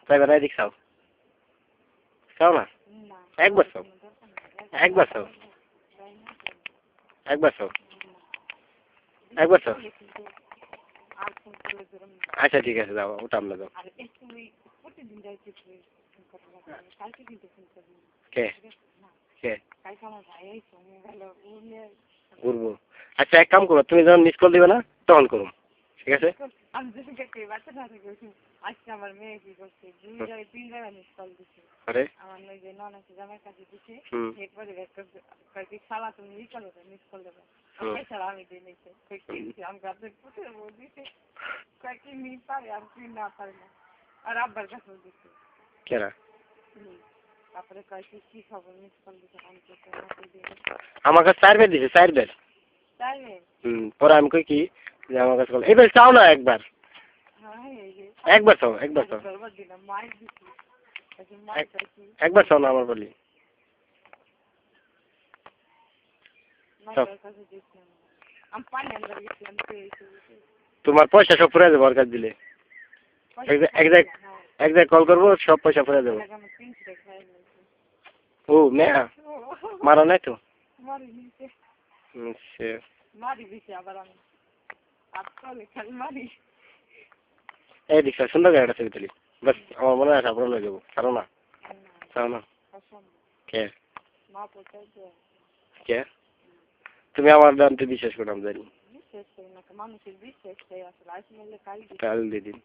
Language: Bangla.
চাইবে না এদিক চাও চাও না একবার চাও একবার চাও একবার চাও একবার চাও আচ্ছা ঠিক আছে যাও ওটা আমরা যাও কে কে ঘুরবো আচ্ছা এক কাম করো তুমি যখন মিস কল দিবে না তখন করো ঠিক আছে আরে কেরা আমার কাছে 4 বের দিছে 4 বের পরে আমি কই কি যে আমার কাছে এবার চাও না একবার একবার চাও একবার চাও একবার চাও না আমার বলি তোমার পয়সা সব ফুরাই দেবো ওর কাছে দিলে এক জায়গায় কল করবো সব পয়সা ফুরাই দেবো ও মেয়া মারা নাই তো এই দিক সুন্দর গাড়িটা ছবি তুলি বাস আমার মনে হয় সাপড় হয়ে যাবো ছাড়ো না ছাড়ো না কে কে তুমি আমার দানতে বিশ্বাস করো আমি জানি কাল দিদিন